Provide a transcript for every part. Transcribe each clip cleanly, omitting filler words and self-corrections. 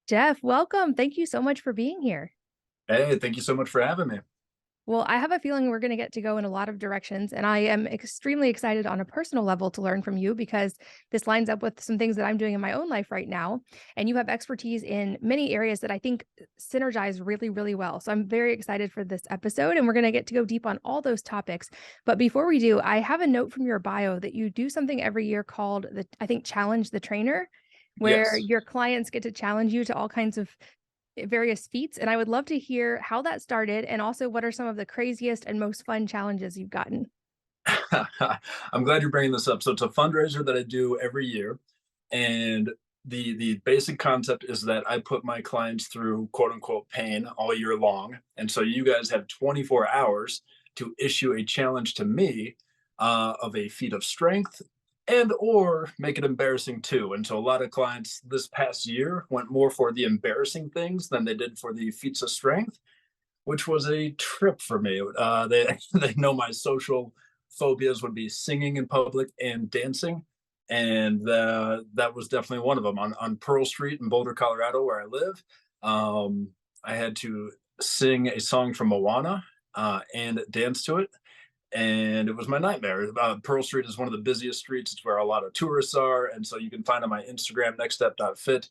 Jeff, welcome. Thank you so much for being here. Hey, thank you so much for having me. Well, I have a feeling we're going to get to go in a lot of directions, and I am extremely excited on a personal level to learn from you because this lines up with some things that I'm doing in my own life right now. And you have expertise in many areas that I think synergize really, really well. So I'm very excited for this episode, and we're going to get to go deep on all those topics. But before we do, I have a note from your bio that you do something every year called I think, Challenge the Trainer, where Yes. your clients get to challenge you to all kinds of various feats, and I would love to hear how that started and also what are some of the craziest and most fun challenges you've gotten? I'm glad you're bringing this up. So it's a fundraiser that I do every year, and the basic concept is that I put my clients through quote unquote pain all year long, and so you guys have 24 hours to issue a challenge to me of a feat of strength and or make it embarrassing too. And so a lot of clients this past year went more for the embarrassing things than they did for the feats of strength, which was a trip for me. They they know my social phobias would be singing in public and dancing, and that was definitely one of them. On Pearl Street in Boulder, Colorado, where I live, I had to sing a song from Moana and dance to it, and it was my nightmare. Pearl Street is one of the busiest streets. It's where a lot of tourists are, and so you can find on my Instagram nextstep.fit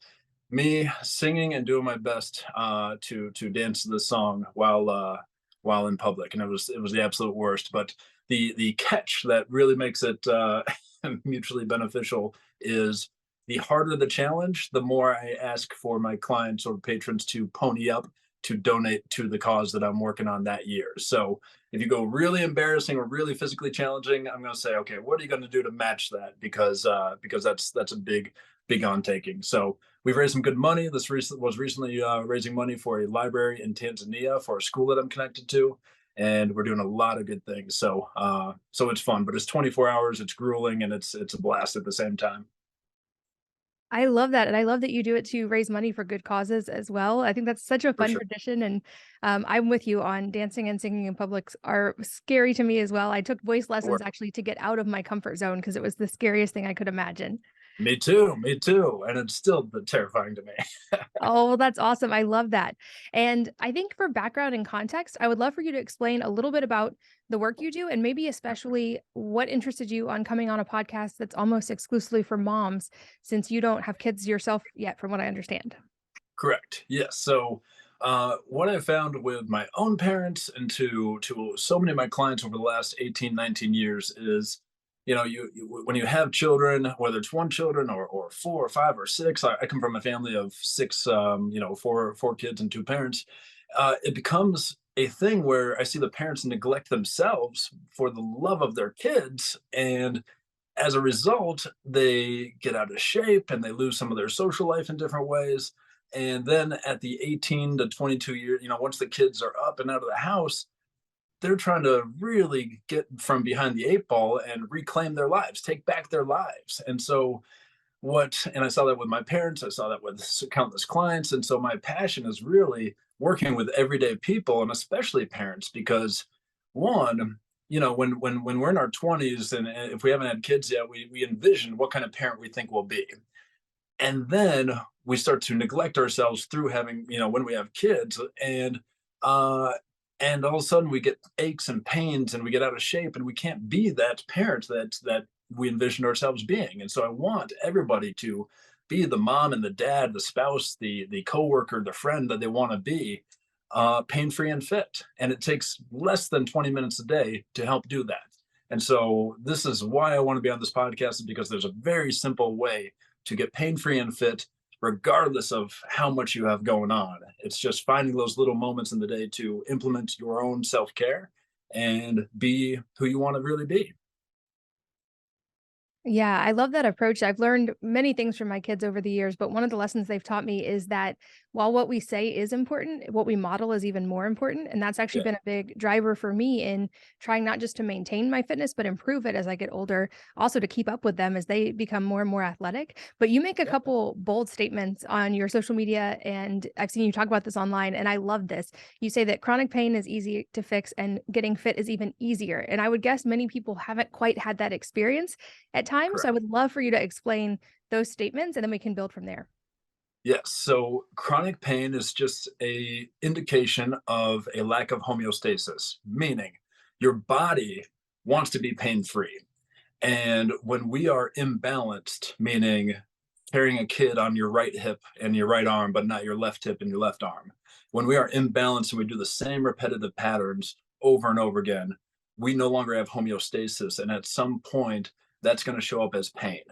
me singing and doing my best to dance to the song while in public, and it was the absolute worst. But the catch that really makes it mutually beneficial is the harder the challenge, the more I ask for my clients or patrons to pony up to donate to the cause that I'm working on that year. So if you go really embarrassing or really physically challenging, I'm going to say, okay, what are you going to do to match that? Because that's a big on taking. So we've raised some good money. This was recently raising money for a library in Tanzania for a school that I'm connected to, and we're doing a lot of good things. So it's fun, but it's 24 hours. It's grueling, and it's a blast at the same time. I love that, and I love that you do it to raise money for good causes as well. I think that's such a For fun sure. tradition, and, I'm with you on dancing and singing in publics are scary to me as well. I took voice lessons actually to get out of my comfort zone because it was the scariest thing I could imagine. Me too, me too, and it's still terrifying to me. Oh, well, that's awesome. I love that. And I think for background and context, I would love for you to explain a little bit about the work you do and maybe especially what interested you on coming on a podcast that's almost exclusively for moms, since you don't have kids yourself yet, from what I understand. Correct. Yes. So, what I found with my own parents and to so many of my clients over the last 18, 19 years is, when you have children, whether it's one children or four or five or six, I come from a family of six, four kids and two parents. It becomes a thing where I see the parents neglect themselves for the love of their kids, and as a result, they get out of shape and they lose some of their social life in different ways. And then at the 18 to 22 years, once the kids are up and out of the house, they're trying to really get from behind the eight ball and reclaim their lives, take back their lives. And I saw that with my parents, I saw that with countless clients. And so my passion is really working with everyday people and especially parents because one, when we're in our 20s and if we haven't had kids yet, we envision what kind of parent we think we'll be. And then we start to neglect ourselves through having, when we have kids, uh and all of a sudden we get aches and pains and we get out of shape and we can't be that parent that we envisioned ourselves being. And so I want everybody to be the mom and the dad, the spouse, the coworker, the friend that they want to be, pain free and fit. And it takes less than 20 minutes a day to help do that. And so this is why I want to be on this podcast, is because there's a very simple way to get pain free and fit, regardless of how much you have going on. It's just finding those little moments in the day to implement your own self care and be who you want to really be. Yeah, I love that approach. I've learned many things from my kids over the years, but one of the lessons they've taught me is that while what we say is important, what we model is even more important. And that's actually Yeah, been a big driver for me in trying not just to maintain my fitness, but improve it as I get older, also to keep up with them as they become more and more athletic. But you make a yeah, couple bold statements on your social media, and I've seen you talk about this online, and I love this. You say that chronic pain is easy to fix and getting fit is even easier. And I would guess many people haven't quite had that experience at times. So I correct. would love for you to explain those statements and then we can build from there. Yes. So chronic pain is just a indication of a lack of homeostasis, meaning your body wants to be pain free. And when we are imbalanced, meaning carrying a kid on your right hip and your right arm, but not your left hip and your left arm, when we are imbalanced and we do the same repetitive patterns over and over again, we no longer have homeostasis. And at some point, that's going to show up as pain.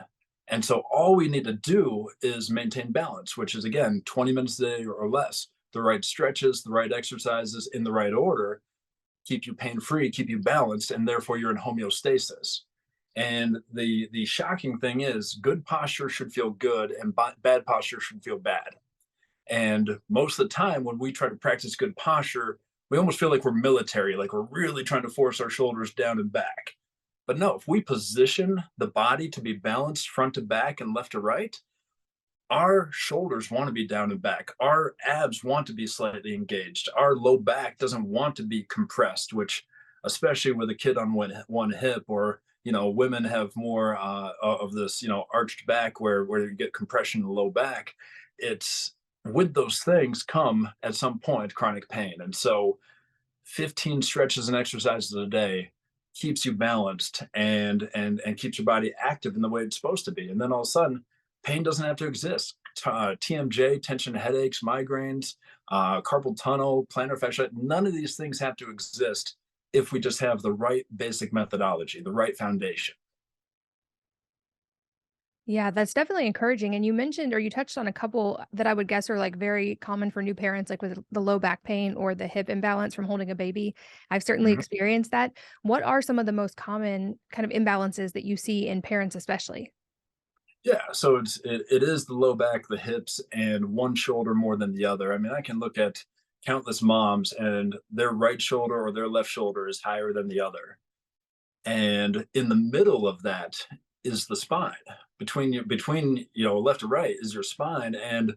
And so all we need to do is maintain balance, which is again 20 minutes a day or less, the right stretches, the right exercises in the right order, keep you pain free, keep you balanced, and therefore you're in homeostasis. And the shocking thing is, good posture should feel good, and bad posture should feel bad. And most of the time, when we try to practice good posture, we almost feel like we're military, like we're really trying to force our shoulders down and back. But no, if we position the body to be balanced front to back and left to right, our shoulders want to be down and back. Our abs want to be slightly engaged. Our low back doesn't want to be compressed, which, especially with a kid on one hip, or women have more of this, arched back where you get compression in the low back. It's with those things come at some point chronic pain, and so 15 stretches and exercises a day keeps you balanced and keeps your body active in the way it's supposed to be. And then all of a sudden, pain doesn't have to exist. TMJ, tension headaches, migraines, carpal tunnel, plantar fasciitis, none of these things have to exist if we just have the right basic methodology, the right foundation. Yeah, that's definitely encouraging. And you mentioned or you touched on a couple that I would guess are like very common for new parents, like with the low back pain or the hip imbalance from holding a baby. I've certainly Mhm. experienced that. What are some of the most common kind of imbalances that you see in parents, especially? Yeah, so it is the low back, the hips, and one shoulder more than the other. I mean, I can look at countless moms, and their right shoulder or their left shoulder is higher than the other. And in the middle of that is the spine. Between left to right is your spine, and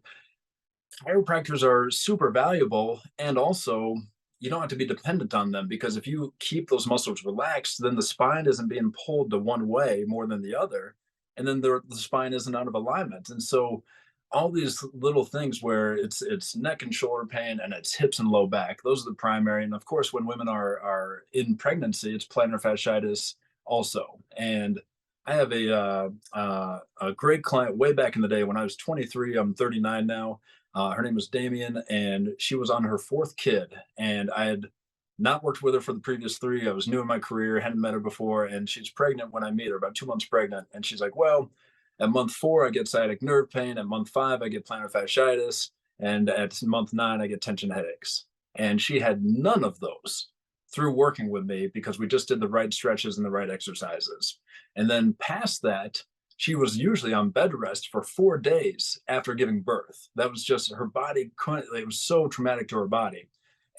chiropractors are super valuable. And also, you don't have to be dependent on them, because if you keep those muscles relaxed, then the spine isn't being pulled to one way more than the other, and then the spine isn't out of alignment. And so all these little things where it's neck and shoulder pain and it's hips and low back, those are the primary. And of course, when women are in pregnancy, it's plantar fasciitis also. And I have a great client way back in the day when I was 23. I'm 39 now. Her name was Damien, and she was on her fourth kid. And I had not worked with her for the previous three. I was new in my career, hadn't met her before, and she's pregnant when I meet her, about 2 months pregnant. And she's like, "Well, at month four, I get sciatic nerve pain. At month five, I get plantar fasciitis. And at month nine, I get tension headaches." And she had none of those through working with me, because we just did the right stretches and the right exercises. And then past that, she was usually on bed rest for 4 days after giving birth. That was just her body couldn't, it was so traumatic to her body.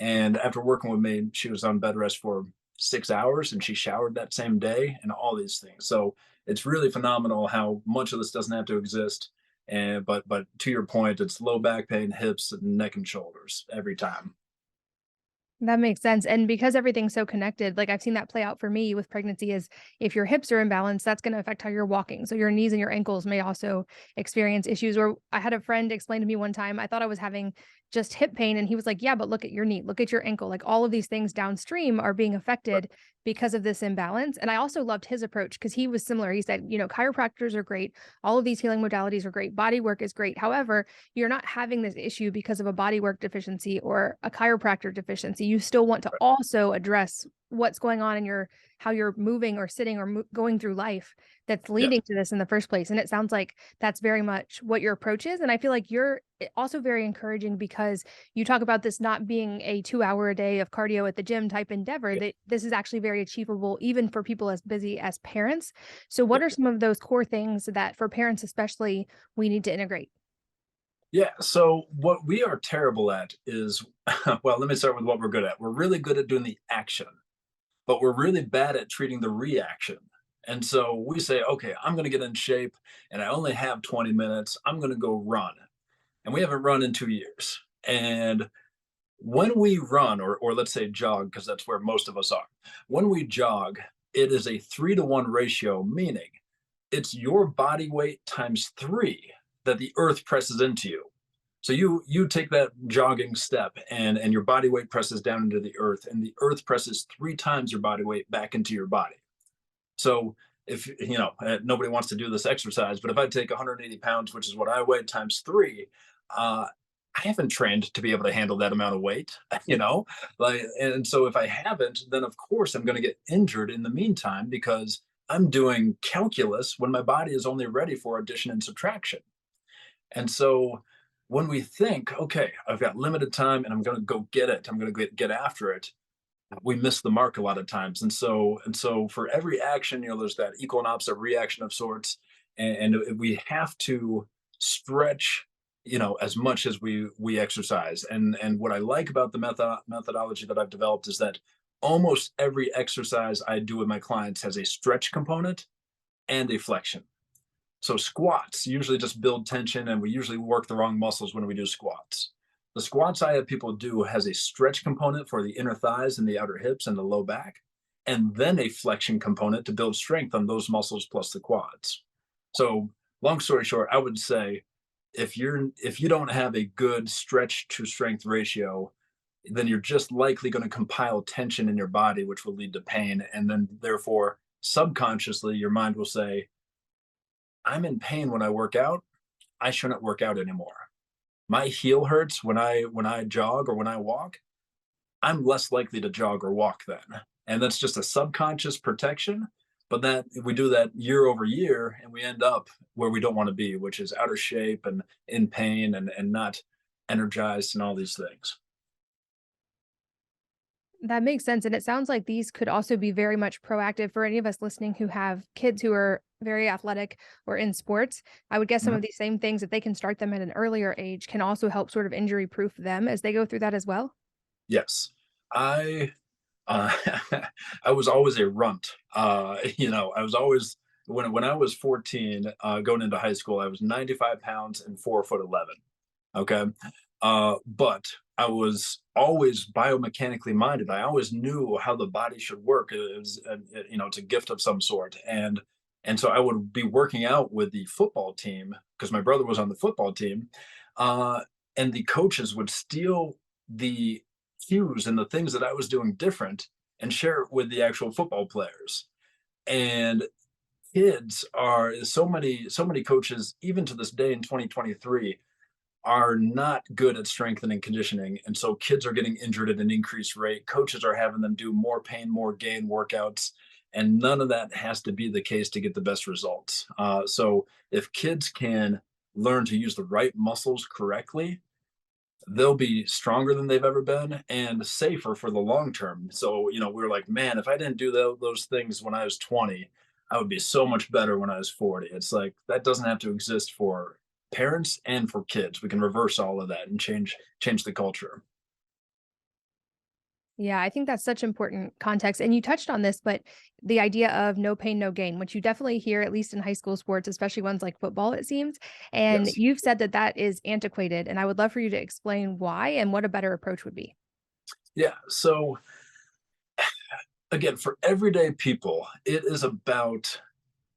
And after working with me, she was on bed rest for 6 hours, and she showered that same day, and all these things. So it's really phenomenal how much of this doesn't have to exist. And but to your point, it's low back pain, hips, neck, and shoulders every time. That makes sense, and because everything's so connected, like, I've seen that play out for me with pregnancy is if your hips are imbalanced, that's gonna affect how you're walking, so your knees and your ankles may also experience issues, or I had a friend explain to me one time, I thought I was having just hip pain, and he was like, "Yeah, but look at your knee, look at your ankle, like, all of these things downstream are being affected because of this imbalance," and I also loved his approach because he was similar, he said, "Chiropractors are great, all of these healing modalities are great, body work is great, however, you're not having this issue because of a body work deficiency or a chiropractor deficiency. You still want to also address what's going on in your how you're moving or sitting or going through life that's Yes. leading to this in the first place." And it sounds like that's very much what your approach is. And I feel like you're also very encouraging because you talk about this not being a 2 hour a day of cardio at the gym type endeavor, Yeah. that this is actually very achievable even for people as busy as parents. So, what Yeah. are some of those core things that for parents, especially, we need to integrate? Yeah. So what we are terrible at is, well, let me start with what we're good at. We're really good at doing the action, but we're really bad at treating the reaction. And so we say, okay, I'm going to get in shape and I only have 20 minutes. I'm going to go run. And we haven't run in 2 years. And when we run, or let's say jog, because that's where most of us are, when we jog, it is a 3-to-1 ratio, meaning it's your body weight times three that the earth presses into you. So you take that jogging step, and your body weight presses down into the earth, and the earth presses 3 times your body weight back into your body. So if nobody wants to do this exercise, but if I take 180 pounds, which is what I weigh, times three, uh, I haven't trained to be able to handle that amount of weight, like, and so if I haven't, then of course I'm going to get injured in the meantime because I'm doing calculus when my body is only ready for addition and subtraction. And so when we think, okay, I've got limited time and I'm going to go get it, I'm going to get after it, we miss the mark a lot of times. And so for every action, there's that equal and opposite reaction of sorts, and we have to stretch, as much as we exercise. And what I like about the methodology that I've developed is that almost every exercise I do with my clients has a stretch component and a flexion. So squats usually just build tension, and we usually work the wrong muscles when we do squats. The squats I have people do has a stretch component for the inner thighs and the outer hips and the low back, and then a flexion component to build strength on those muscles plus the quads. So long story short, I would say if you don't have a good stretch to strength ratio, then you're just likely going to compile tension in your body, which will lead to pain. And then therefore, subconsciously, your mind will say, I'm in pain when I work out. I shouldn't work out anymore. My heel hurts when I jog or when I walk. I'm less likely to jog or walk then. And that's just a subconscious protection. But that we do that year over year, and we end up where we don't want to be, which is out of shape and in pain and not energized and all these things. That makes sense. And it sounds like these could also be very much proactive for any of us listening who have kids who are very athletic or in sports. I would guess some Mhm. of these same things, if they can start them at an earlier age, can also help sort of injury proof them as they go through that as well. Yes. I uh, I was always a runt. I was always when I was 14, going into high school, I was 95 pounds and 4 foot 11. Okay. But I was always biomechanically minded. I always knew how the body should work. It was, it's a gift of some sort. And so I would be working out with the football team because my brother was on the football team. Uh, and the coaches would steal the cues and the things that I was doing different and share it with the actual football players. And kids are so many coaches, even to this day in 2023, are not good at strength and conditioning. And so kids are getting injured at an increased rate. Coaches are having them do more pain, more gain workouts. And none of that has to be the case to get the best results. So if kids can learn to use the right muscles correctly, they'll be stronger than they've ever been and safer for the long term. So, we're like, man, if I didn't do those things when I was 20, I would be so much better when I was 40. It's like that doesn't have to exist for parents and for kids. We can reverse all of that and change the culture. Yeah, I think that's such important context. And you touched on this, but the idea of no pain, no gain, which you definitely hear, at least in high school sports, especially ones like football, it seems. And Yes. you've said that that is antiquated. And I would love for you to explain why and what a better approach would be. Yeah. So again, for everyday people, it is about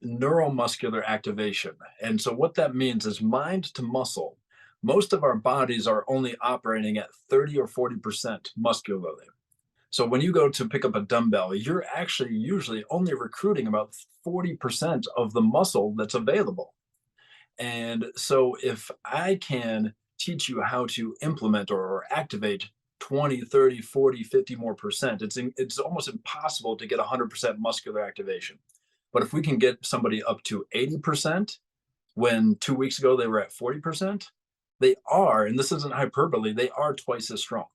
neuromuscular activation. And so what that means is mind to muscle. Most of our bodies are only operating at 30 or 40% muscularly. So when you go to pick up a dumbbell, you're actually usually only recruiting about 40% of the muscle that's available. And so if I can teach you how to implement or activate 20, 30, 40, 50 more percent, it's almost impossible to get 100% muscular activation. But if we can get somebody up to 80% when 2 weeks ago they were at 40%, they are, and this isn't hyperbole, they are twice as strong.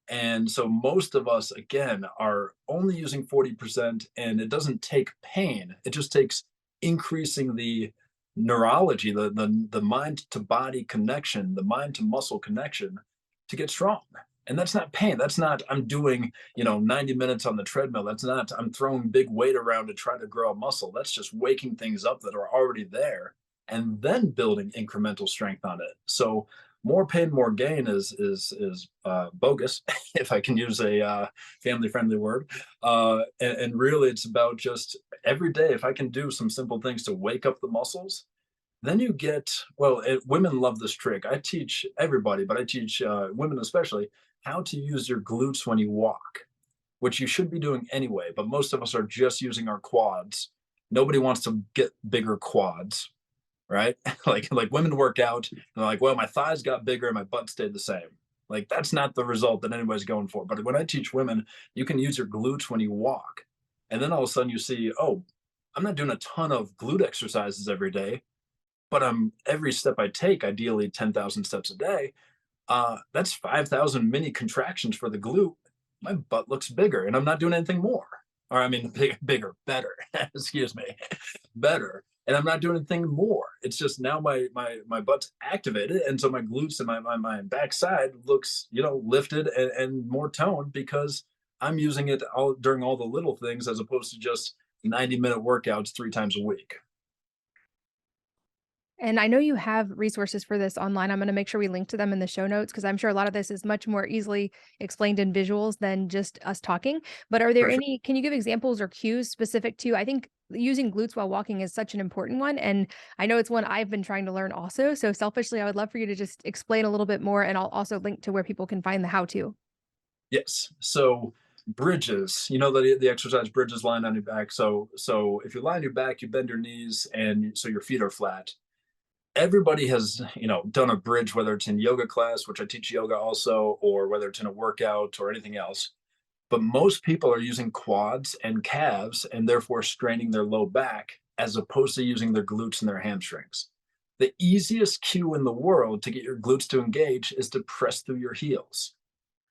And so most of us, again, are only using 40%, and it doesn't take pain. It just takes increasing the neurology, the mind to body connection, the mind to muscle connection to get strong. And that's not pain. That's not, I'm doing, 90 minutes on the treadmill. That's not, I'm throwing big weight around to try to grow a muscle. That's just waking things up that are already there and then building incremental strength on it. So more pain, more gain is bogus, if I can use a family friendly word. And really, it's about just every day. If I can do some simple things to wake up the muscles, Then you get, well, women love this trick. I teach everybody, but I teach women especially how to use your glutes when you walk, which you should be doing anyway. But most of us are just using our quads. Nobody wants to get bigger quads, right? Like women work out and they're like, well, my thighs got bigger and my butt stayed the same. Like that's not the result that anybody's going for. But when I teach women, you can use your glutes when you walk. And then all of a sudden you see, oh, I'm not doing a ton of glute exercises every day, but every step I take, ideally 10,000 steps a day, that's 5,000 mini contractions for the glute. My butt looks bigger and I'm not doing anything more. Or I mean, bigger, better, excuse me, better. And I'm not doing anything more. It's just now my butt's activated. And so my glutes and my backside looks, lifted and more toned because I'm using it all during all the little things as opposed to just 90-minute workouts 3 times a week. And I know you have resources for this online. I'm going to make sure we link to them in the show notes because I'm sure a lot of this is much more easily explained in visuals than just us talking. But are there For sure. any, can you give examples or cues specific to, I think using glutes while walking is such an important one. And I know it's one I've been trying to learn also. So selfishly, I would love for you to just explain a little bit more. And I'll also link to where people can find the how to. Yes. So bridges, the exercise bridges lying on your back. So if you lie on your back, you bend your knees and so your feet are flat. Everybody has, done a bridge, whether it's in yoga class, which I teach yoga also, or whether it's in a workout or anything else. But most people are using quads and calves and therefore straining their low back as opposed to using their glutes and their hamstrings. The easiest cue in the world to get your glutes to engage is to press through your heels.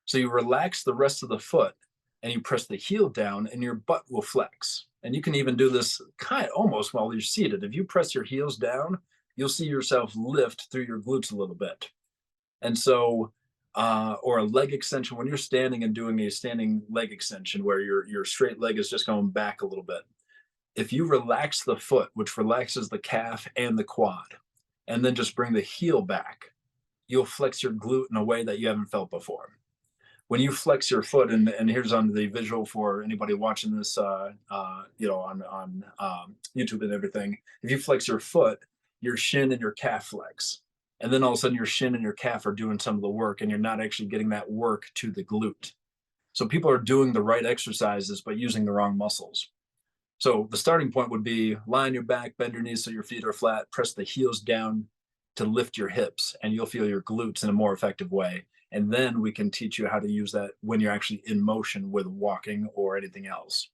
So you relax the rest of the foot and you press the heel down and your butt will flex. And you can even do this kind of almost while you're seated. If you press your heels down, you'll see yourself lift through your glutes a little bit. And so, or a leg extension when you're standing and doing a standing leg extension where your straight leg is just going back a little bit. If you relax the foot, which relaxes the calf and the quad, and then just bring the heel back, you'll flex your glute in a way that you haven't felt before. When you flex your foot, and here's on the visual for anybody watching this, on YouTube and everything. If you flex your foot, your shin and your calf flex, and then all of a sudden your shin and your calf are doing some of the work, and you're not actually getting that work to the glute. So people are doing the right exercises but using the wrong muscles. So the starting point would be lie on your back, bend your knees so your feet are flat, press the heels down to lift your hips, and you'll feel your glutes in a more effective way. And then we can teach you how to use that when you're actually in motion with walking or anything else.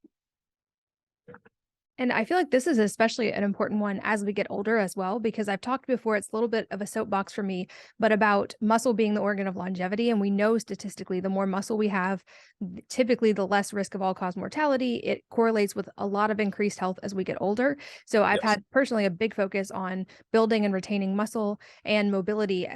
And I feel like this is especially an important one as we get older as well, because I've talked before, it's a little bit of a soapbox for me, but about muscle being the organ of longevity. And we know statistically, the more muscle we have, typically the less risk of all cause mortality. It correlates with a lot of increased health as we get older. So I've Yes. had personally a big focus on building and retaining muscle and mobility.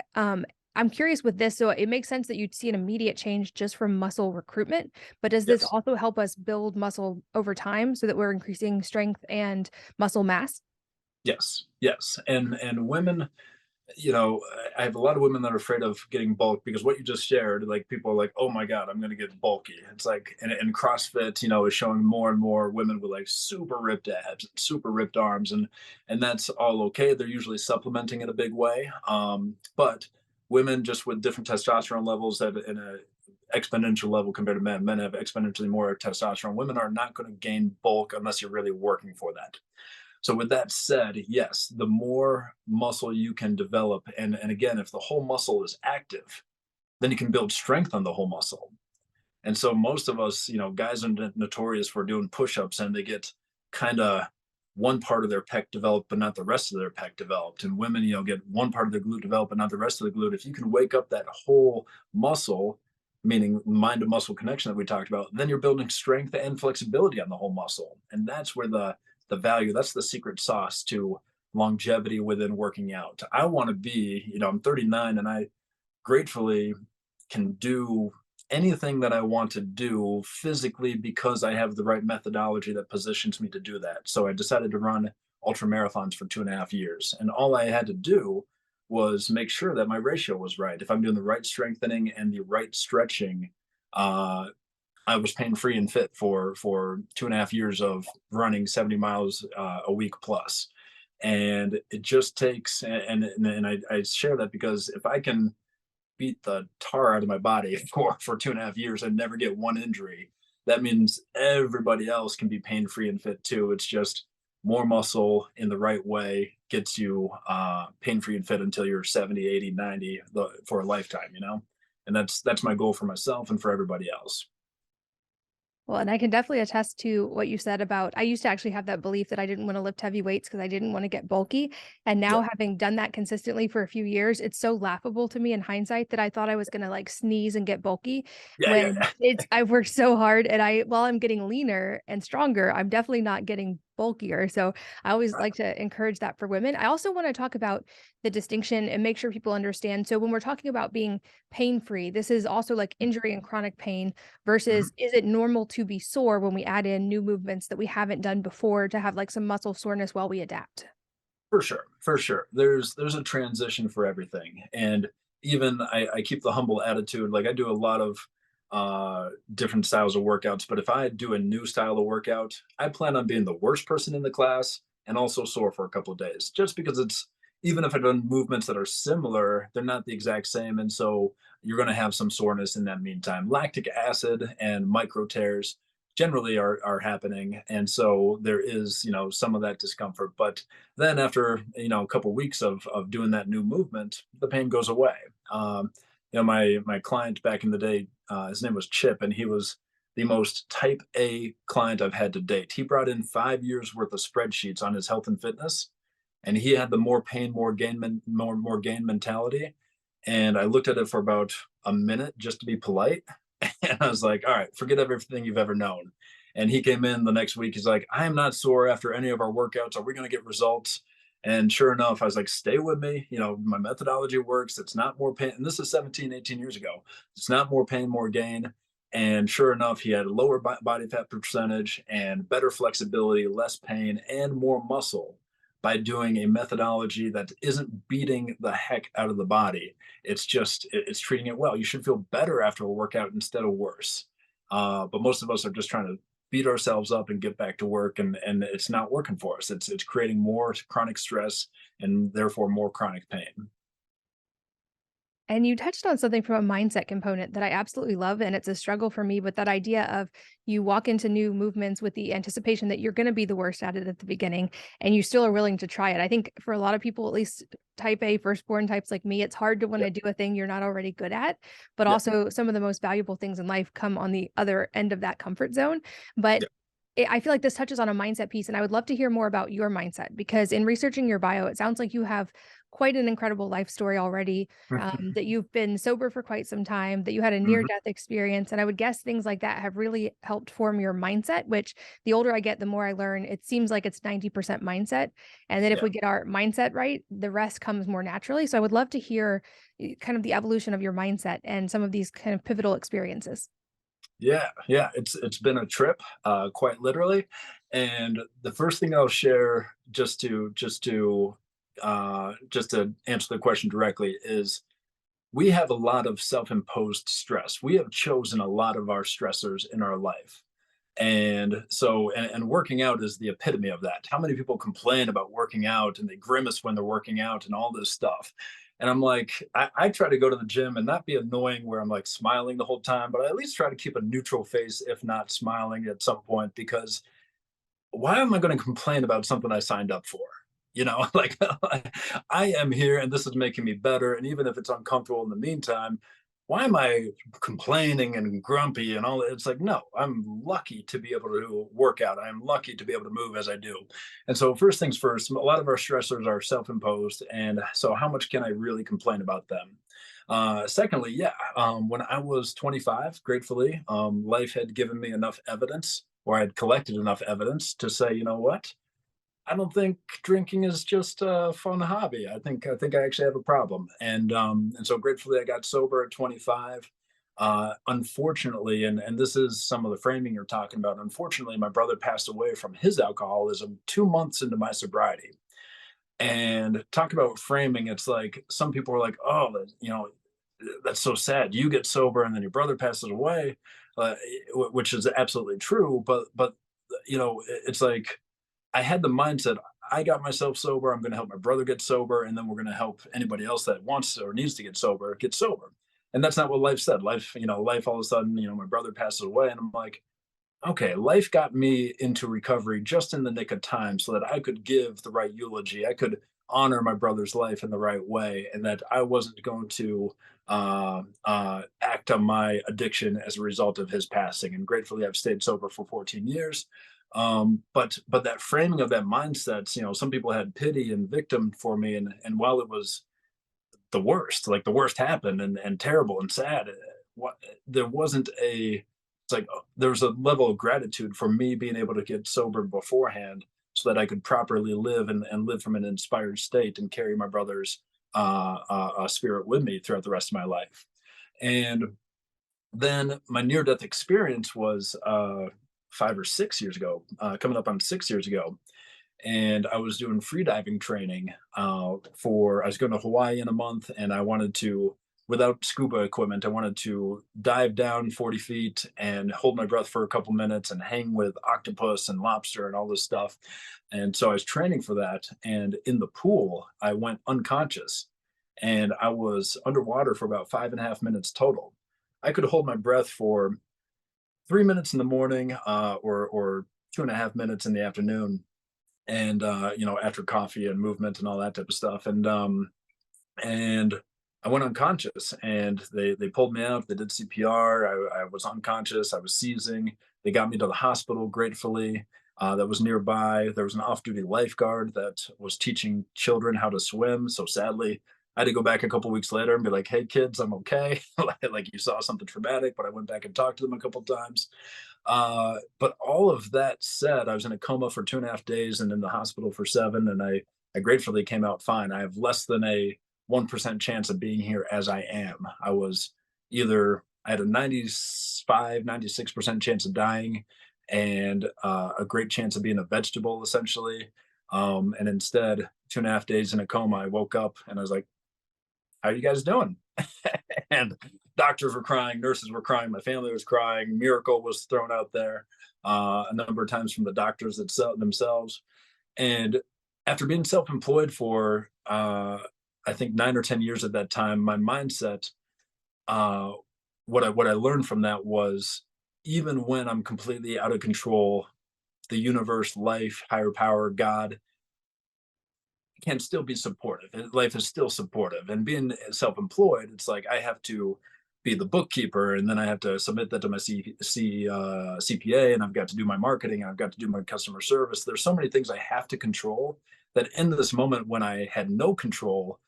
I'm curious with this. So it makes sense that you'd see an immediate change just from muscle recruitment, but does this Yes. also help us build muscle over time so that we're increasing strength and muscle mass? Yes. Yes. And women, I have a lot of women that are afraid of getting bulk because what you just shared, like people are like, oh my God, I'm going to get bulky. It's like, and CrossFit, is showing more and more women with like super ripped abs and super ripped arms. And that's all okay. They're usually supplementing in a big way. But women just with different testosterone levels have in a exponential level compared to men. Men have exponentially more testosterone. Women are not going to gain bulk unless you're really working for that. So with that said, yes, the more muscle you can develop, and again, if the whole muscle is active, then you can build strength on the whole muscle. And so most of us, guys are notorious for doing push-ups and they get kind of one part of their pec developed, but not the rest of their pec developed. And women, get one part of their glute developed, but not the rest of the glute. If you can wake up that whole muscle, meaning mind to muscle connection that we talked about, then you're building strength and flexibility on the whole muscle. And that's where the value, that's the secret sauce to longevity within working out. I want to be, I'm 39 and I gratefully can do anything that I want to do physically because I have the right methodology that positions me to do that. So I decided to run ultra marathons for 2.5 years. And all I had to do was make sure that my ratio was right. If I'm doing the right strengthening and the right stretching, uh, I was pain free and fit for 2.5 years of running 70 miles a week plus. And it just takes, and I share that because if I can beat the tar out of my body for 2.5 years and never get one injury, that means everybody else can be pain free and fit too. It's just more muscle in the right way gets you pain free and fit until you're 70, 80, 90 for a lifetime, you know? And that's my goal for myself and for everybody else. Well, and I can definitely attest to what you said about I used to actually have that belief that I didn't want to lift heavy weights because I didn't want to get bulky. And Yeah. now having done that consistently for a few years, it's so laughable to me in hindsight that I thought I was going to like sneeze and get bulky Yeah, yeah, when yeah. I've worked so hard and while I'm getting leaner and stronger, I'm definitely not getting bulkier. So I always Right. like to encourage that for women. I also want to talk about the distinction and make sure people understand. So when we're talking about being pain free, this is also like injury and chronic pain Mhm. versus is it normal to be sore when we add in new movements that we haven't done before to have like some muscle soreness while we adapt? For sure, for sure. There's a transition for everything, and even I keep the humble attitude. Like I do a lot of different styles of workouts, but if I do a new style of workout, I plan on being the worst person in the class and also sore for a couple of days, just because it's even if I've done movements that are similar, they're not the exact same, and so you're going to have some soreness in that meantime. Lactic acid and micro tears generally are happening, and so there is some of that discomfort, but then after a couple weeks of doing that new movement, the pain goes away. My client back in the day, his name was Chip, and he was the most type A client I've had to date. He brought in 5 years worth of spreadsheets on his health and fitness, and he had the more pain, more gain, more gain mentality. And I looked at it for about a minute just to be polite, and I was like, all right, forget everything you've ever known. And he came in the next week. He's like, I am not sore after any of our workouts. Are we going to get results? And sure enough, I was like, stay with me. My methodology works. It's not more pain. And this is 17, 18 years ago. It's not more pain, more gain. And sure enough, he had a lower body fat percentage and better flexibility, less pain, and more muscle by doing a methodology that isn't beating the heck out of the body. It's treating it well. You should feel better after a workout instead of worse. But most of us are just trying to beat ourselves up and get back to work, and it's not working for us. It's creating more chronic stress and therefore more chronic pain. And you touched on something from a mindset component that I absolutely love, and it's a struggle for me, but that idea of you walk into new movements with the anticipation that you're going to be the worst at it at the beginning, and you still are willing to try it. I think for a lot of people, at least type A, firstborn types like me, it's hard to want Yeah, to do a thing you're not already good at, but yeah, also some of the most valuable things in life come on the other end of that comfort zone. But yeah. I feel like this touches on a mindset piece, and I would love to hear more about your mindset because in researching your bio, it sounds like you have quite an incredible life story already. That you've been sober for quite some time, that you had a near Mhm. death experience. And I would guess things like that have really helped form your mindset, which the older I get, the more I learn. It seems like it's 90% mindset. And then if Yeah. we get our mindset right, the rest comes more naturally. So I would love to hear kind of the evolution of your mindset and some of these kind of pivotal experiences. Yeah, yeah, it's been a trip, quite literally. And the first thing I'll share, just to answer the question directly, is we have a lot of self-imposed stress. We have chosen a lot of our stressors in our life. And so, and working out is the epitome of that. How many people complain about working out and they grimace when they're working out and all this stuff? And I'm like, I try to go to the gym and not be annoying where I'm like smiling the whole time, but I at least try to keep a neutral face, if not smiling at some point, because why am I going to complain about something I signed up for? Like I am here and this is making me better. And even if it's uncomfortable in the meantime, why am I complaining and grumpy and all that? It's like, no, I'm lucky to be able to work out. I'm lucky to be able to move as I do. And so, first things first, a lot of our stressors are self imposed. And so, how much can I really complain about them? Secondly, yeah, when I was 25, gratefully, life had given me enough evidence, or I had collected enough evidence to say, you know what? I don't think drinking is just a fun hobby. I think I actually have a problem, and so gratefully I got sober at 25. Unfortunately, and this is some of the framing you're talking about. Unfortunately, my brother passed away from his alcoholism 2 months into my sobriety. And talk about framing. It's like some people are like, "Oh, that's so sad. You get sober and then your brother passes away," which is absolutely true. But it's like I had the mindset. I got myself sober, I'm going to help my brother get sober, and then we're going to help anybody else that wants or needs to get sober. And that's not what life said. Life, life all of a sudden, my brother passes away, and I'm like, okay, life got me into recovery just in the nick of time so that I could give the right eulogy. I could honor my brother's life in the right way, and that I wasn't going to act on my addiction as a result of his passing. And gratefully, I've stayed sober for 14 years. But that framing of that mindset, some people had pity and victim for me, and while it was the worst, like the worst happened and terrible and sad, what there wasn't a it's like there was a level of gratitude for me being able to get sober beforehand so that I could properly live and live from an inspired state and carry my brother's spirit with me throughout the rest of my life. And then my near death experience was 5 or 6 years ago, coming up on 6 years ago. And I was doing free diving training I was going to Hawaii in a month, and I wanted to, without scuba equipment, I wanted to dive down 40 feet and hold my breath for a couple minutes and hang with octopus and lobster and all this stuff. And so I was training for that. And in the pool, I went unconscious and I was underwater for about 5.5 minutes total. I could hold my breath for 3 minutes in the morning, or 2.5 minutes in the afternoon, and after coffee and movement and all that type of stuff. And I went unconscious, and they pulled me out. They did CPR. I was unconscious. I was seizing. They got me to the hospital gratefully. That was nearby. There was an off-duty lifeguard that was teaching children how to swim. So sadly, I had to go back a couple weeks later and be like, "Hey kids, I'm okay." Like, you saw something traumatic, but I went back and talked to them a couple times. But all of that said, I was in a coma for 2.5 days and in the hospital for 7, and I gratefully came out fine. I have less than a 1% chance of being here as I am. I had a 95, 96% chance of dying, and a great chance of being a vegetable, essentially. And instead, 2.5 days in a coma, I woke up and I was like, "How are you guys doing?" And doctors were crying, nurses were crying, my family was crying, miracle was thrown out there a number of times from the doctors themselves. And after being self-employed for I think 9 or 10 years at that time, my mindset, uh, what I learned from that was, even when I'm completely out of control, the universe, life, higher power, God can still be supportive. Life is still supportive. And being self-employed, it's like I have to be the bookkeeper, and then I have to submit that to my CPA, and I've got to do my marketing, and I've got to do my customer service. There's so many things I have to control that in this moment when I had no control,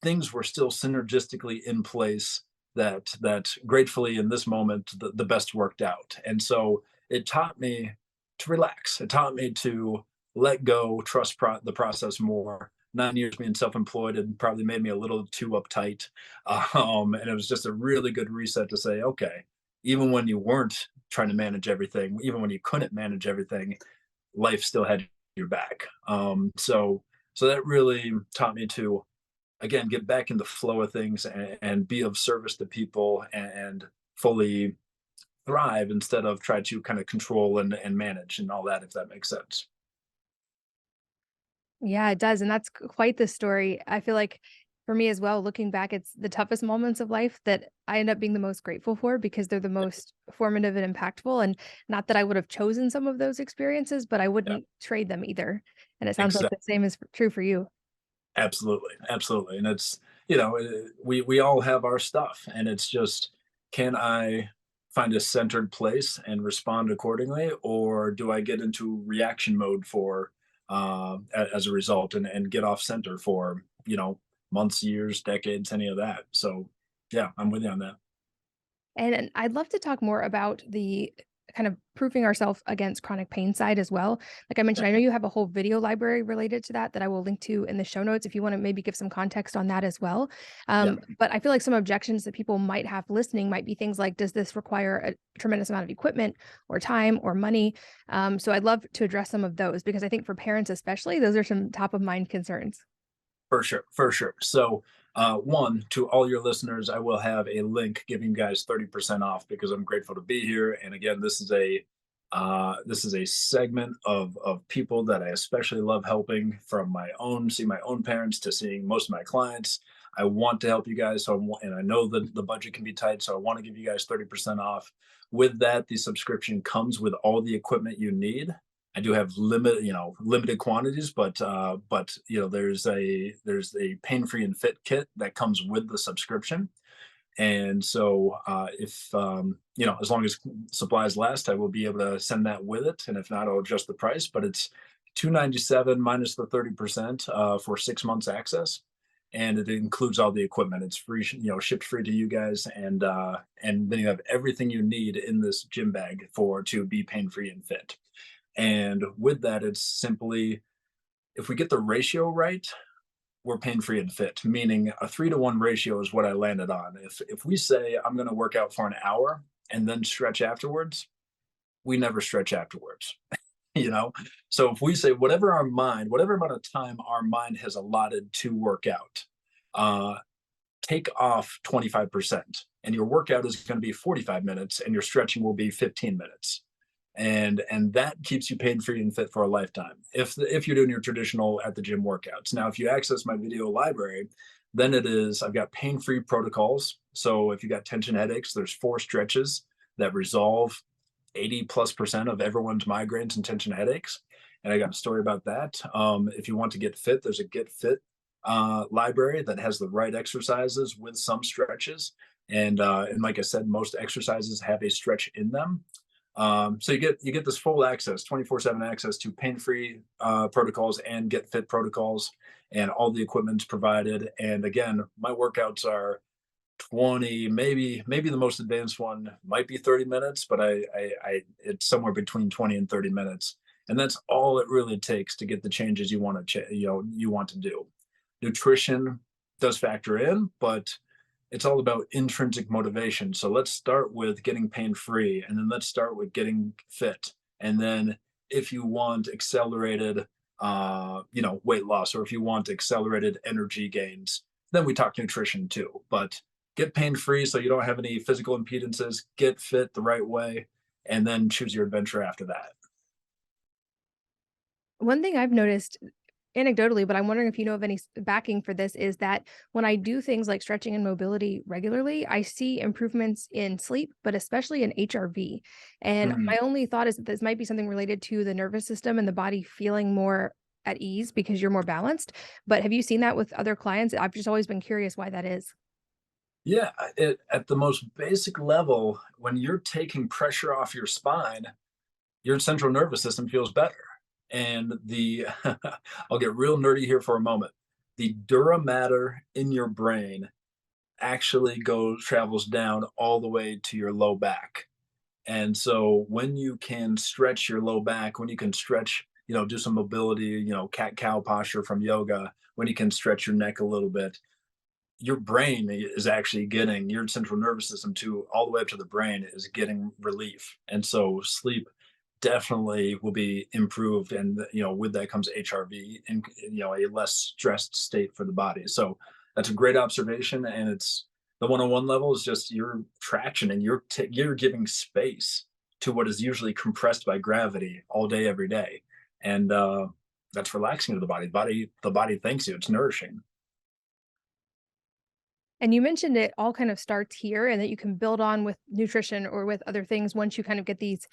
things were still synergistically in place that gratefully in this moment the best worked out. And so it taught me to relax. It taught me to let go, trust the process more. 9 years being self-employed had probably made me a little too uptight, and it was just a really good reset to say, okay, even when you weren't trying to manage everything, even when you couldn't manage everything, life still had your back. So that really taught me to, again, get back in the flow of things and be of service to people and fully thrive instead of try to kind of control and manage and all that, if that makes sense. Yeah, it does, and that's quite the story. I feel like for me as well, looking back, it's the toughest moments of life that I end up being the most grateful for because they're the most formative and impactful. And not that I would have chosen some of those experiences, but I Yeah, wouldn't trade them either. And it sounds like exactly. the same is true for you. Absolutely, absolutely. And it's, we all have our stuff, and it's just, can I find a centered place and respond accordingly, or do I get into reaction mode for as a result, and get off center for months, years, decades, any of that. So yeah, I'm with you on that. And I'd love to talk more about the kind of proofing ourselves against chronic pain side as well. Like I Yeah, mentioned, I know you have a whole video library related to that that I will link to in the show notes if you want to maybe give some context on that as well. yeah, But I feel like some objections that people might have listening might be things like, does this require a tremendous amount of equipment or time or money? So I'd love to address some of those because I think for parents especially, those are some top of mind concerns. for sure, for sure. So one, to all your listeners, I will have a link giving you guys 30% off because I'm grateful to be here. And again, this is a This is a segment of people that I especially love helping, from seeing my own parents to seeing most of my clients. I want to help you guys, and I know that the budget can be tight, so I want to give you guys 30% off. With that, the subscription comes with all the equipment you need. I do have limited quantities, but there's a pain free and fit kit that comes with the subscription. And so, if as long as supplies last, I will be able to send that with it. And if not, I'll adjust the price. But it's 297 minus the 30% for 6 months access, and it includes all the equipment. It's free, shipped free to you guys, and then you have everything you need in this gym bag to be pain free and fit. And with that, it's simply, if we get the ratio right, we're pain free and fit, meaning a 3-to-1 ratio is what I landed on. If we say I'm going to work out for an hour and then stretch afterwards, we never stretch afterwards. you know so if we say whatever amount of time our mind has allotted to work out, uh take off 25%, and your workout is going to be 45 minutes and your stretching will be 15 minutes, and that keeps you pain free and fit for a lifetime, if you're doing your traditional at the gym workouts. Now, if you access my video library, then I've got pain free protocols. So if you got tension headaches, there's 4 stretches that resolve 80+% of everyone's migraines and tension headaches, and I got a story about that. If you want to get fit, there's a get fit library that has the right exercises with some stretches, and like I said, most exercises have a stretch in them. So you get this full access, 24/7 access to pain-free protocols and get fit protocols, and all the equipment's provided. And again, my workouts are 20, maybe the most advanced one might be 30 minutes, but I it's somewhere between 20 and 30 minutes, and that's all it really takes to get the changes you want to do. Nutrition does factor in, but it's all about intrinsic motivation. So let's start with getting pain free, and then let's start with getting fit. And then if you want accelerated, weight loss, or if you want accelerated energy gains, then we talk nutrition too. But get pain free so you don't have any physical impedances, get fit the right way, and then choose your adventure after that. One thing I've noticed anecdotally, but I'm wondering if you know of any backing for this, is that when I do things like stretching and mobility regularly, I see improvements in sleep, but especially in HRV. And Mm. my only thought is that this might be something related to the nervous system and the body feeling more at ease because you're more balanced. But have you seen that with other clients? I've just always been curious why that is. Yeah, at the most basic level, when you're taking pressure off your spine, your central nervous system feels better. And I'll get real nerdy here for a moment. The dura mater in your brain actually travels down all the way to your low back. And so when you can stretch your low back, when you can stretch, do some mobility, cat cow posture from yoga, when you can stretch your neck a little bit, your brain is actually getting, your central nervous system to all the way up to the brain is getting relief. And so sleep definitely will be improved, and with that comes HRV, and a less stressed state for the body. So that's a great observation, and it's the one-on-one level is just your traction, and you're giving space to what is usually compressed by gravity all day every day, and that's relaxing to the body. The body thanks you. It's nourishing. And you mentioned it all kind of starts here and that you can build on with nutrition or with other things once you kind of get these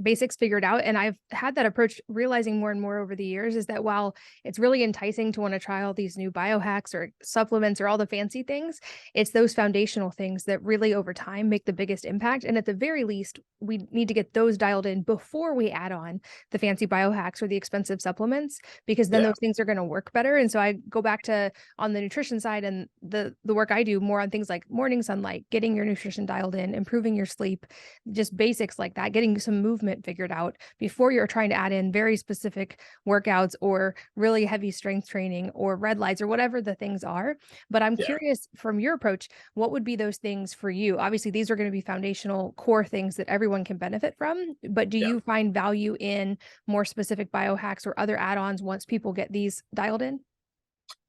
basics figured out. And I've had that approach, realizing more and more over the years, is that while it's really enticing to want to try all these new biohacks or supplements or all the fancy things, it's those foundational things that really over time make the biggest impact. And at the very least, we need to get those dialed in before we add on the fancy biohacks or the expensive supplements, because then Yeah, those things are going to work better. And so I go back to on the nutrition side and the work I do more on things like morning sunlight, getting your nutrition dialed in, improving your sleep, just basics like that, getting some movement figured out before you're trying to add in very specific workouts or really heavy strength training or red lights or whatever the things are. But I'm yeah, curious from your approach, what would be those things for you? Obviously, these are going to be foundational core things that everyone can benefit from, but do yeah. you find value in more specific biohacks or other add-ons once people get these dialed in?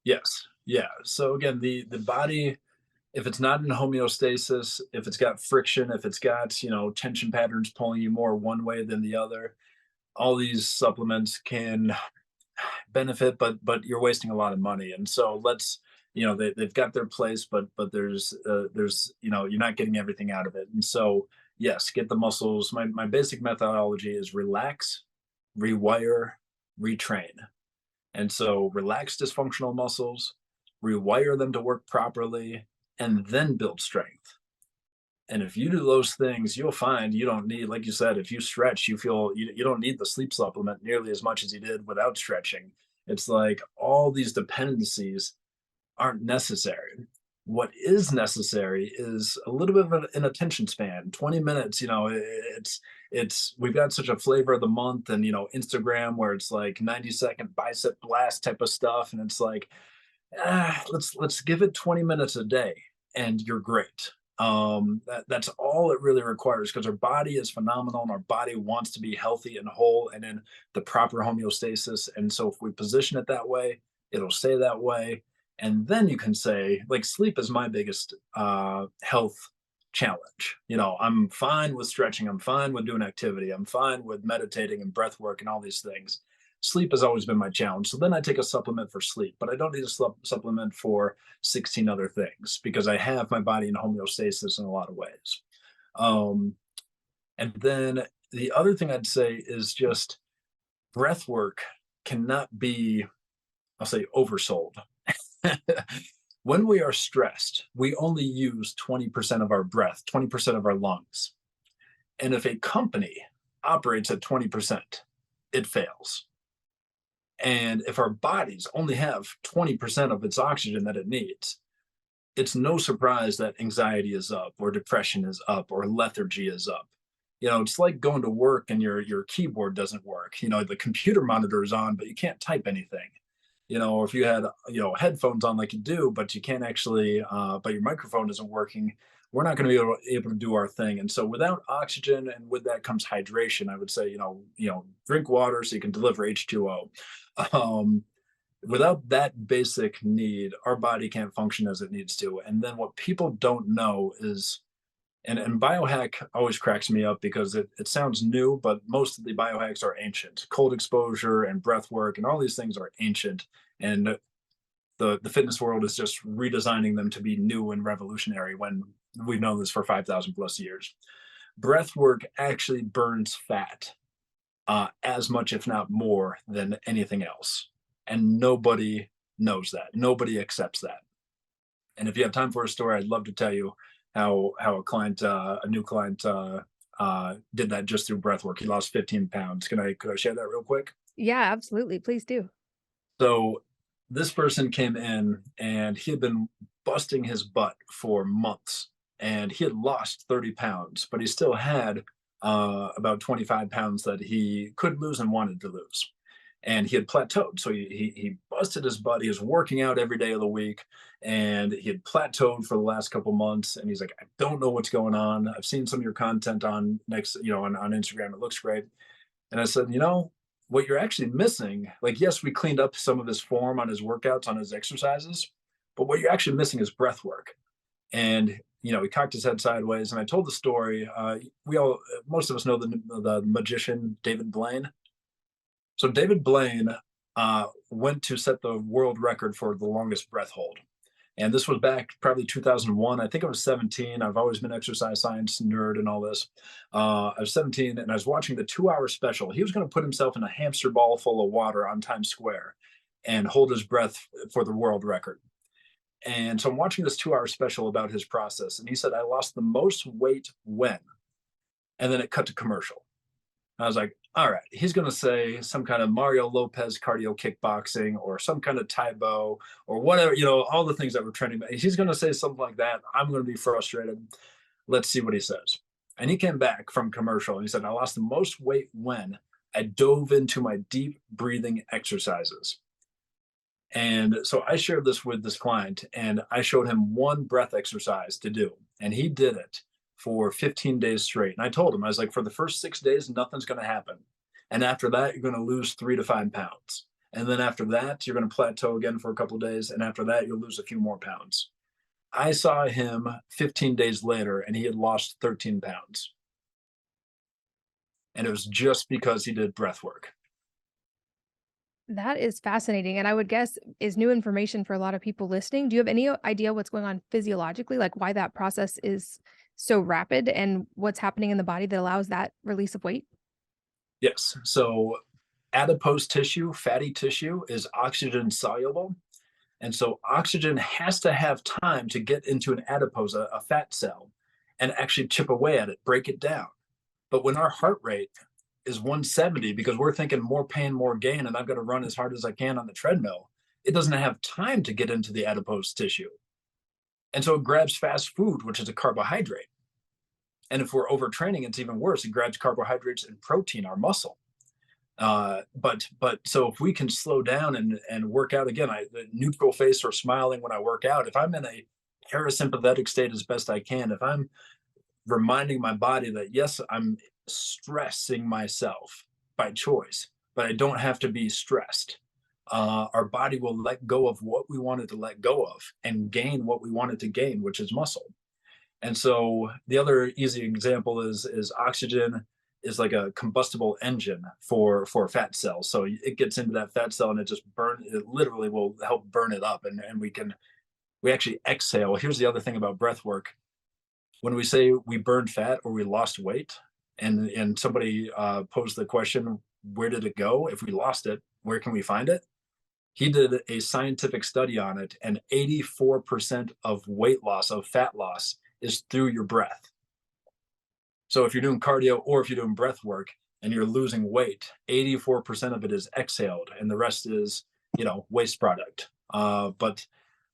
Yes, yeah. So again, the body If it's not in homeostasis, if it's got friction, if it's got, tension patterns pulling you more one way than the other, all these supplements can benefit, but you're wasting a lot of money. And so they've got their place, but there's you're not getting everything out of it. And so yes, get the muscles. My basic methodology is relax, rewire, retrain. And so relax dysfunctional muscles, rewire them to work properly, and then build strength. And if you do those things, you'll find you don't need, like you said, if you stretch, you don't need the sleep supplement nearly as much as you did without stretching. It's like all these dependencies aren't necessary. What is necessary is a little bit of an attention span. 20 minutes, it's we've got such a flavor of the month, and Instagram where it's like 90-second bicep blast type of stuff, and it's like, let's give it 20 minutes a day and you're great. That's all it really requires, because our body is phenomenal and our body wants to be healthy and whole and in the proper homeostasis. And so if we position it that way, it'll stay that way. And then you can say, like, sleep is my biggest health challenge. I'm fine with stretching, I'm fine with doing activity, I'm fine with meditating and breath work and all these things. Sleep has always been my challenge. So then I take a supplement for sleep, but I don't need a supplement for 16 other things, because I have my body in homeostasis in a lot of ways. Um, and then the other thing I'd say is just breath work cannot be, I'll say, oversold. When we are stressed, we only use 20% of our breath, 20% of our lungs. And if a company operates at 20%, it fails. And if our bodies only have 20% of its oxygen that it needs, it's no surprise that anxiety is up, or depression is up, or lethargy is up. It's like going to work and your keyboard doesn't work. The computer monitor is on, but you can't type anything. Or if you had, headphones on like you do, but you can't actually, but your microphone isn't working, we're not going to be able to do our thing. And so without oxygen, and with that comes hydration, I would say, drink water so you can deliver H2O. Um, Without that basic need, our body can't function as it needs to. And then what people don't know is, and biohack always cracks me up because it sounds new, but most of the biohacks are ancient. Cold exposure and breath work and all these things are ancient. And the fitness world is just redesigning them to be new and revolutionary when we've known this for 5,000 plus years. Breath work actually burns fat as much, if not more, than anything else. And nobody knows that. Nobody accepts that. And if you have time for a story, I'd love to tell you how a new client, did that just through breath work. He lost 15 pounds. Could I share that real quick? Yeah, absolutely. Please do. So this person came in and he had been busting his butt for months, and he had lost 30 pounds, but he still had about 25 pounds that he could lose and wanted to lose. And he had plateaued. So he busted his butt. He was working out every day of the week, and he had plateaued for the last couple months. And he's like, I don't know what's going on. I've seen some of your content on Instagram. It looks great. And I said, what you're actually missing, like, yes, we cleaned up some of his form on his workouts, on his exercises, but what you're actually missing is breath work. And he cocked his head sideways, and I told the story. Most of us know the magician David Blaine. So David Blaine went to set the world record for the longest breath hold. And this was back probably 2001. I think I was 17. I've always been exercise science nerd and all this. I was 17 and I was watching the 2 hour special. He was going to put himself in a hamster ball full of water on Times Square and hold his breath for the world record. And so I'm watching this 2 hour special about his process. And he said, I lost the most weight when, and then it cut to commercial. I was like, all right, he's going to say some kind of Mario Lopez cardio kickboxing or some kind of Taibo or whatever, all the things that were trending. He's going to say something like that. I'm going to be frustrated. Let's see what he says. And he came back from commercial and he said, I lost the most weight when I dove into my deep breathing exercises. And so I shared this with this client and I showed him one breath exercise to do. And he did it for 15 days straight. And I told him, I was like, for the first 6 days, nothing's going to happen. And after that, you're going to lose 3 to 5 pounds. And then after that, you're going to plateau again for a couple of days. And after that, you'll lose a few more pounds. I saw him 15 days later and he had lost 13 pounds. And it was just because he did breath work. That is fascinating, and I would guess is new information for a lot of people listening. Do you have any idea what's going on physiologically, like why that process is so rapid and what's happening in the body that allows that release of weight? Yes. So adipose tissue, fatty tissue, is oxygen soluble. And so oxygen has to have time to get into an adipose, a fat cell, and actually chip away at it, break it down. But when our heart rate is 170 because we're thinking more pain, more gain, and I've got to run as hard as I can on the treadmill, it doesn't have time to get into the adipose tissue. And so it grabs fast food, which is a carbohydrate. And if we're overtraining, it's even worse. It grabs carbohydrates and protein, our muscle. But so if we can slow down and work out again, the neutral face or smiling when I work out, if I'm in a parasympathetic state as best I can, if I'm reminding my body that yes, I'm stressing myself by choice, but I don't have to be stressed. Our body will let go of what we wanted to let go of and gain what we wanted to gain, which is muscle. And so the other easy example is oxygen is like a combustible engine for fat cells. So it gets into that fat cell and it just it literally will help burn it up and we actually exhale. Here's the other thing about breath work. When we say we burned fat or we lost weight, and somebody posed the question, where did it go? If we lost it, where can we find it? He did a scientific study on it, and 84% of weight loss, of fat loss, is through your breath. So if you're doing cardio or if you're doing breath work and you're losing weight, 84% of it is exhaled, and the rest is, waste product.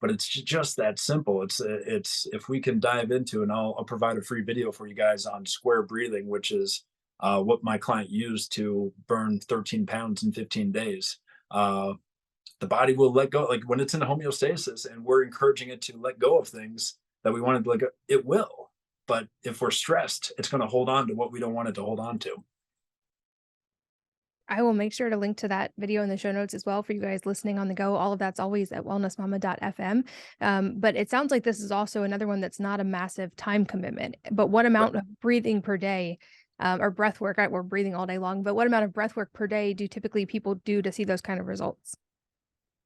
But it's just that simple. It's if we can dive into, and I'll provide a free video for you guys on square breathing, which is what my client used to burn 13 pounds in 15 days. The body will let go, like when it's in homeostasis and we're encouraging it to let go of things that we wanted to let go, it will. But if we're stressed, it's going to hold on to what we don't want it to hold on to. I will make sure to link to that video in the show notes as well for you guys listening on the go. All of that's always at wellnessmama.fm. But it sounds like this is also another one that's not a massive time commitment. But what Right. amount of breathing per day or breath work? We're breathing all day long, but what amount of breath work per day do typically people do to see those kind of results?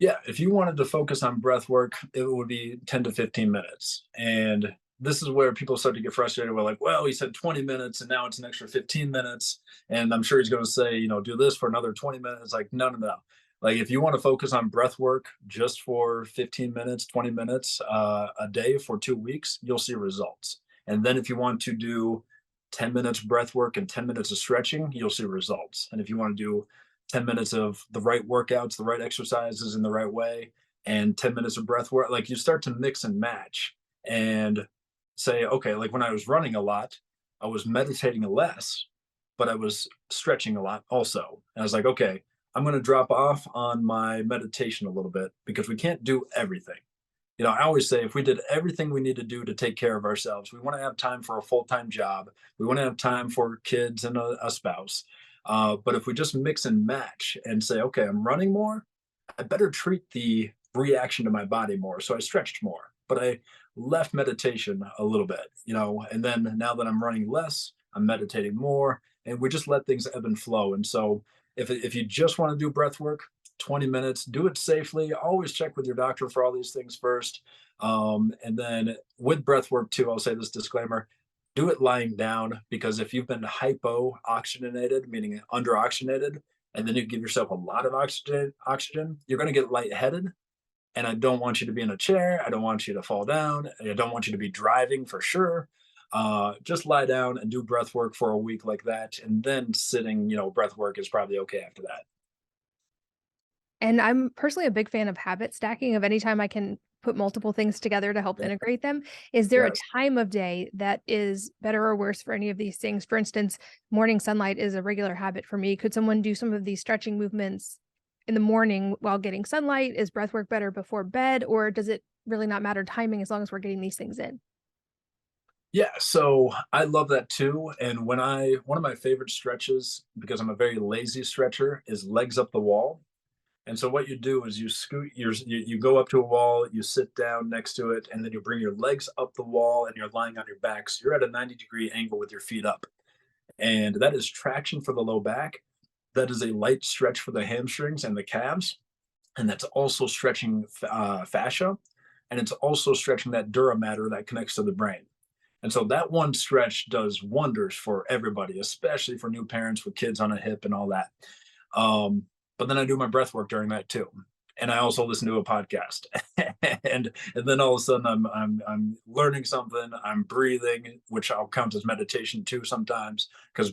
Yeah, if you wanted to focus on breath work, it would be 10 to 15 minutes. And this is where people start to get frustrated. We're like, well, he said 20 minutes and now it's an extra 15 minutes. And I'm sure he's going to say, do this for another 20 minutes. Like, no, no, no. Like, if you want to focus on breath work just for 15 minutes, 20 minutes a day for 2 weeks, you'll see results. And then if you want to do 10 minutes breath work and 10 minutes of stretching, you'll see results. And if you want to do 10 minutes of the right workouts, the right exercises in the right way, and 10 minutes of breath work. Like you start to mix and match and say, okay, like when I was running a lot, I was meditating less, but I was stretching a lot also. And I was like, okay, I'm going to drop off on my meditation a little bit because we can't do everything. I always say if we did everything we need to do to take care of ourselves, we want to have time for a full time job. We want to have time for kids and a spouse. But if we just mix and match and say, okay, I'm running more, I better treat the reaction to my body more. So I stretched more, but I left meditation a little bit, and then now that I'm running less, I'm meditating more, and we just let things ebb and flow. And so if you just want to do breath work, 20 minutes, do it safely. Always check with your doctor for all these things first. And then with breath work too, I'll say this disclaimer, do it lying down because if you've been hypo-oxygenated, meaning under-oxygenated, and then you give yourself a lot of oxygen, you're going to get lightheaded. And I don't want you to be in a chair. I don't want you to fall down. I don't want you to be driving for sure. Just lie down and do breath work for a week like that. And then sitting, breath work is probably okay after that. And I'm personally a big fan of habit stacking, of any time I can put multiple things together to help Yeah. integrate them. Is there a Yes. time of day that is better or worse for any of these things? For instance, morning sunlight is a regular habit for me. Could someone do some of these stretching movements in the morning while getting sunlight? Is breath work better before bed, or does it really not matter timing as long as we're getting these things in? Yeah, so I love that too. And one of my favorite stretches, because I'm a very lazy stretcher, is legs up the wall. And so what you do is you scoot you go up to a wall, you sit down next to it, and then you bring your legs up the wall and you're lying on your back. So you're at a 90-degree angle with your feet up. And that is traction for the low back. That is a light stretch for the hamstrings and the calves. And that's also stretching fascia. And it's also stretching that dura mater that connects to the brain. And so that one stretch does wonders for everybody, especially for new parents with kids on a hip and all that. Um, but then I do my breath work during that too. And I also listen to a podcast. And then all of a sudden I'm learning something, I'm breathing, which I'll count as meditation too sometimes. Because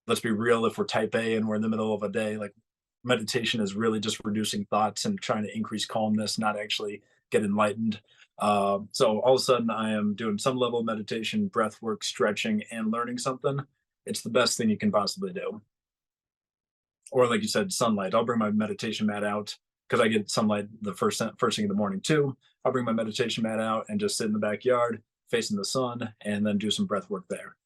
let's be real, if we're type A and we're in the middle of a day, like meditation is really just reducing thoughts and trying to increase calmness, not actually get enlightened. So all of a sudden, I am doing some level of meditation, breath work, stretching, and learning something. It's the best thing you can possibly do. Or like you said, sunlight. I'll bring my meditation mat out because I get sunlight the first thing in the morning too. I'll bring my meditation mat out and just sit in the backyard facing the sun, and then do some breath work there.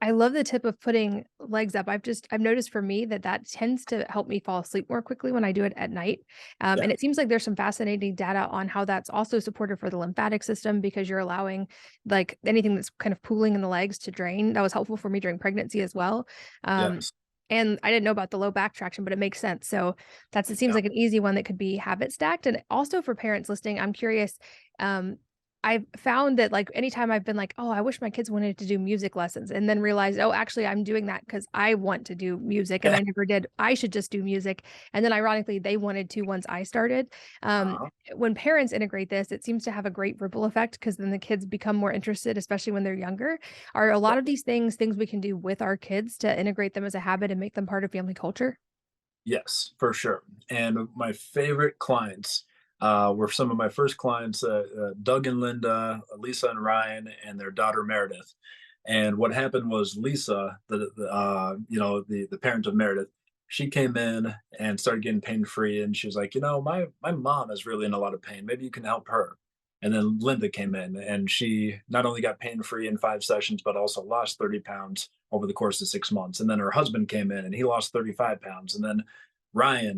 I love the tip of putting legs up. I've noticed for me that that tends to help me fall asleep more quickly when I do it at night. Yeah. And it seems like there's some fascinating data on how that's also supportive for the lymphatic system because you're allowing like anything that's kind of pooling in the legs to drain. That was helpful for me during pregnancy as well. Um, Yes. and I didn't know about the low back traction, but it makes sense. So it seems Yeah. like an easy one that could be habit stacked. And also for parents listening, I'm curious. Um, I've found that, like, anytime I've been like, "Oh, I wish my kids wanted to do music lessons," and then realized, "Oh, actually, I'm doing that because I want to do music and I never did. I should just do music." And then ironically, they wanted to once I started. Um, Uh-huh. when parents integrate this, it seems to have a great ripple effect because then the kids become more interested, especially when they're younger. Are a lot of these things we can do with our kids to integrate them as a habit and make them part of family culture? Yes, for sure. And my favorite clients were some of my first clients, Doug and Linda, Lisa and Ryan, and their daughter Meredith. And what happened was Lisa, the parent of Meredith, she came in and started getting pain free, and she was like, my mom is really in a lot of pain. Maybe you can help her. And then Linda came in, and she not only got pain free in 5 sessions, but also lost 30 pounds over the course of 6 months. And then her husband came in, and he lost 35 pounds. And then Ryan,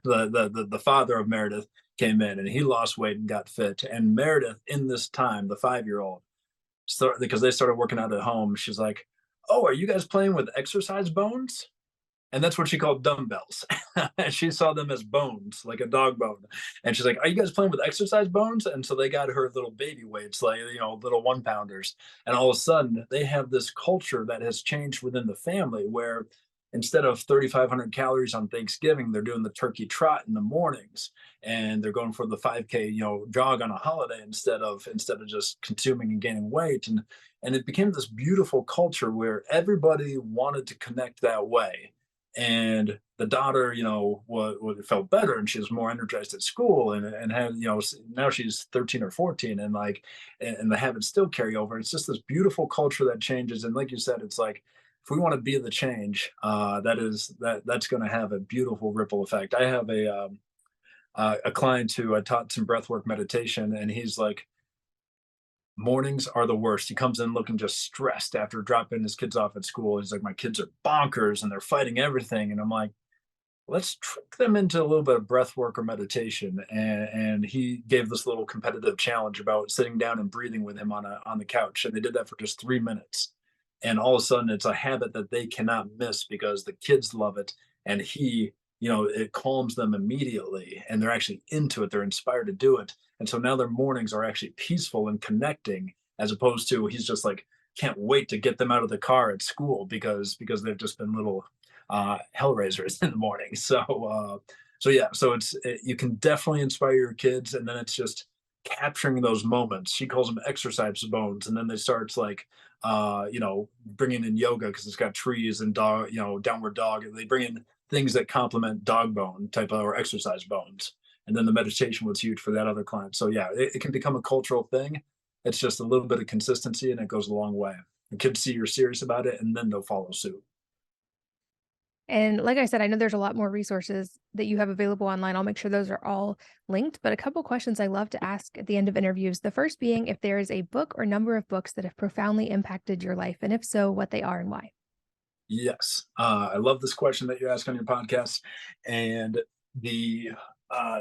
the father of Meredith, came in, and he lost weight and got fit. And Meredith, in this time, the 5-year-old, because they started working out at home, she's like, "Oh, are you guys playing with exercise bones?" And that's what she called dumbbells. She saw them as bones, like a dog bone. And she's like, "Are you guys playing with exercise bones?" And so they got her little baby weights, like, little 1 pounders. And all of a sudden, they have this culture that has changed within the family where instead of 3,500 calories on Thanksgiving, they're doing the turkey trot in the mornings, and they're going for the 5K, jog on a holiday instead of just consuming and gaining weight. And it became this beautiful culture where everybody wanted to connect that way. And the daughter, felt better, and she was more energized at school, and had, now she's 13 or 14, and like, and the habits still carry over. It's just this beautiful culture that changes. And like you said, it's like, if we want to be the change, that's going to have a beautiful ripple effect. I have a client who I taught some breathwork meditation, and he's like, mornings are the worst. He comes in looking just stressed after dropping his kids off at school. He's like, my kids are bonkers and they're fighting everything. And I'm like, let's trick them into a little bit of breath work or meditation. And he gave this little competitive challenge about sitting down and breathing with him on the couch. And they did that for just 3 minutes. And all of a sudden, it's a habit that they cannot miss because the kids love it. And it calms them immediately. And they're actually into it. They're inspired to do it. And so now their mornings are actually peaceful and connecting, as opposed to he's just like, can't wait to get them out of the car at school because they've just been little hellraisers in the morning. You can definitely inspire your kids, and then it's just capturing those moments. She calls them exercise bones, and then they starts like, bringing in yoga because it's got trees and dog, downward dog, and they bring in things that complement dog bone type of or exercise bones. And then the meditation was huge for that other client. So yeah, it can become a cultural thing. It's just a little bit of consistency, and it goes a long way. The kids see you're serious about it, and then they'll follow suit. And like I said, I know there's a lot more resources that you have available online. I'll make sure those are all linked. But a couple questions I love to ask at the end of interviews. The first being if there is a book or number of books that have profoundly impacted your life, and if so, what they are and why. Yes. I love this question that you ask on your podcast. And The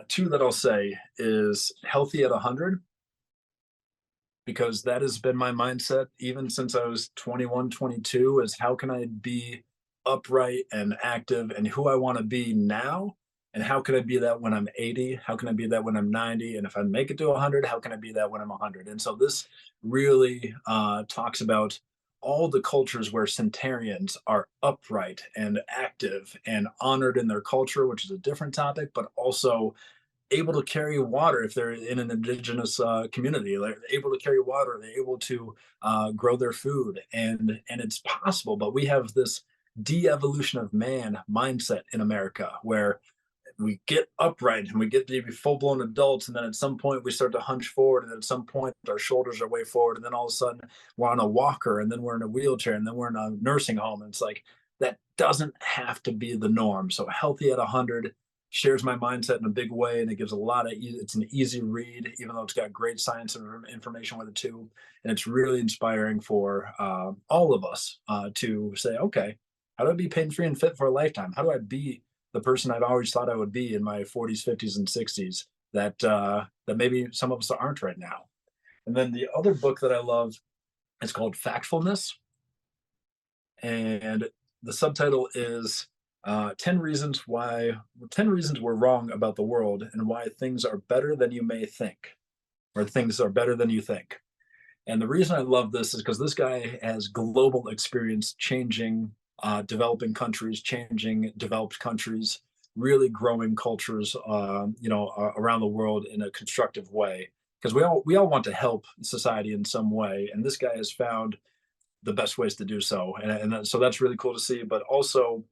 two that I'll say is healthy at 100, because that has been my mindset even since I was 21, 22, is how can I be upright and active and who I want to be now? And how can I be that when I'm 80? How can I be that when I'm 90? And if I make it to 100, how can I be that when I'm 100? And so this really talks about all the cultures where centenarians are upright and active and honored in their culture, which is a different topic, but also able to carry water if they're in an indigenous community. They're able to carry water. They're able to grow their food, and it's possible. But we have this de-evolution of man mindset in America where we get upright and we get to be full-blown adults, and then at some point we start to hunch forward, and at some point our shoulders are way forward, and then all of a sudden we're on a walker, and then we're in a wheelchair, and then we're in a nursing home. And it's like that doesn't have to be the norm. So healthy at 100 shares my mindset in a big way, and it gives a lot of it's an easy read, even though it's got great science and information with it too. And it's really inspiring for all of us to say, okay, how do I be pain-free and fit for a lifetime? How do I be the person I've always thought I would be in my 40s, 50s, and 60s that that maybe some of us aren't right now. And then the other book that I love is called Factfulness, and the subtitle is 10 reasons why 10 reasons we're wrong about the world and why things are better than you may think, or things are better than you think. And the reason I love this is because this guy has global experience changing developing countries, changing developed countries, really growing cultures, around the world in a constructive way. Because we all want to help society in some way, and this guy has found the best ways to do so, and so that's really cool to see. But also,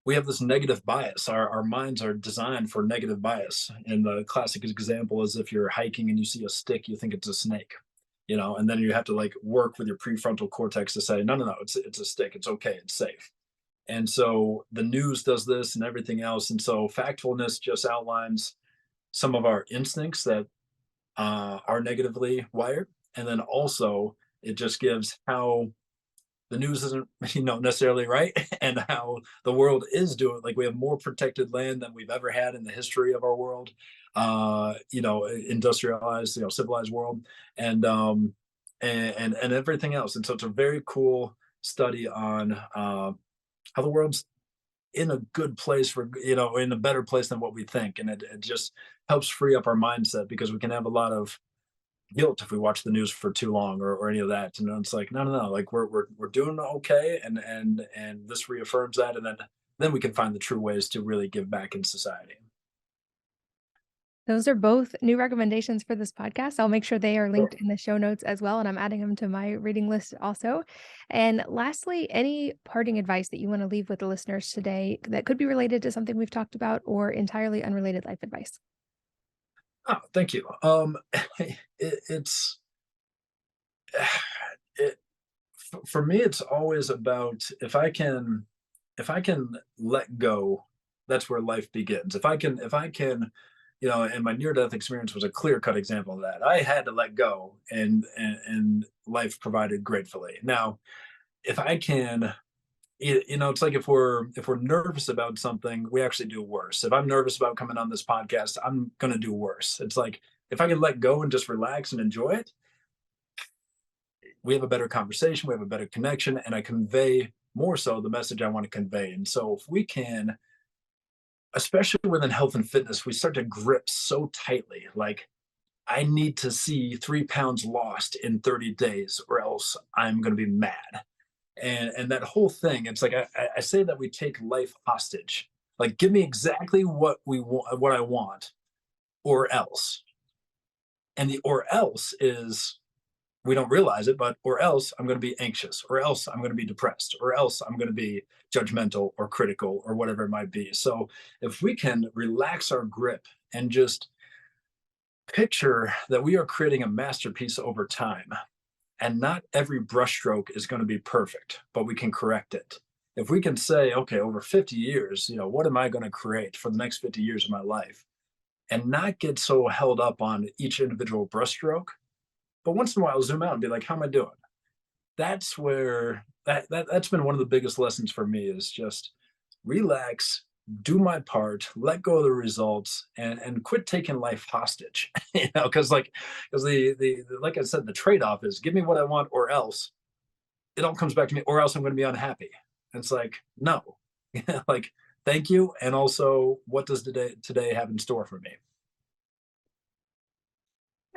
we have this negative bias. Our minds are designed for negative bias. And the classic example is if you're hiking and you see a stick, you think it's a snake, and then you have to like work with your prefrontal cortex to say, no, no, no, it's a stick. It's okay. It's safe. And so the news does this and everything else. And so factfulness just outlines some of our instincts that are negatively wired. And then also it just gives how the news isn't necessarily right, and how the world is doing. Like, we have more protected land than we've ever had in the history of our world, industrialized, civilized world, and and everything else. And so it's a very cool study on how the world's in a good place, for in a better place than what we think. And it just helps free up our mindset, because we can have a lot of guilt if we watch the news for too long, or any of that. And it's like, no, no, no, like we're doing okay, and this reaffirms that, and then we can find the true ways to really give back in society. Those are both new recommendations for this podcast. I'll make sure they are Sure. linked in the show notes as well, and I'm adding them to my reading list also. And lastly, any parting advice that you want to leave with the listeners today that could be related to something we've talked about or entirely unrelated life advice? Oh, thank you. It's it for me. It's always about, if I can let go, that's where life begins. If I can, and my near death experience was a clear cut example of that. I had to let go, and life provided gratefully. Now, if I can, it's like if we're nervous about something, we actually do worse. If I'm nervous about coming on this podcast, I'm gonna do worse. It's like if I can let go and just relax and enjoy it, we have a better conversation, we have a better connection, and I convey more so the message I want to convey. And so if we can, especially within health and fitness, we start to grip so tightly, like, I need to see 3 pounds lost in 30 days or else I'm going to be mad. And that whole thing, it's like I say that we take life hostage. Like, give me exactly what we want, what I want, or else. And the or else is, we don't realize it, but or else I'm going to be anxious, or else I'm going to be depressed, or else I'm going to be judgmental or critical, or whatever it might be. So if we can relax our grip and just picture that we are creating a masterpiece over time, and not every brushstroke is going to be perfect, but we can correct it. If we can say, okay, over 50 years, what am I going to create for the next 50 years of my life, and not get so held up on each individual brushstroke, but once in a while zoom out and be like, how am I doing? That's where that's been one of the biggest lessons for me, is just relax, do my part, let go of the results, and quit taking life hostage. Because because like I said, the trade off is give me what I want, or else it all comes back to me, or else I'm going to be unhappy. And it's like no, like thank you, and also what does today have in store for me?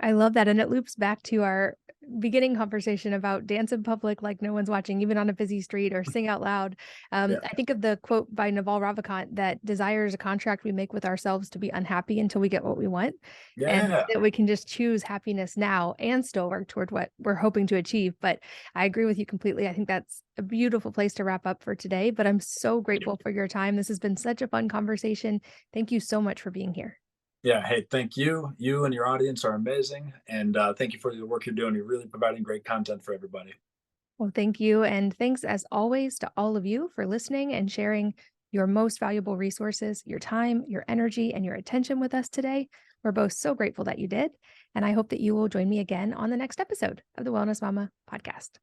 I love that, and it loops back to our beginning conversation about dance in public like no one's watching, even on a busy street, or sing out loud. Yeah, I think of the quote by Naval Ravikant that desire is a contract we make with ourselves to be unhappy until we get what we want, and yeah, that we can just choose happiness now and still work toward what we're hoping to achieve. But I agree with you completely. I think that's a beautiful place to wrap up for today. But I'm so grateful for your time. This has been such a fun conversation. Thank you so much for being here. yeah. Hey, thank you. You and your audience are amazing, and thank you for the work you're doing. You're really providing great content for everybody. Well, thank you. And thanks as always to all of you for listening and sharing your most valuable resources, your time, your energy, and your attention with us today. We're both so grateful that you did. And I hope that you will join me again on the next episode of the Wellness Mama podcast.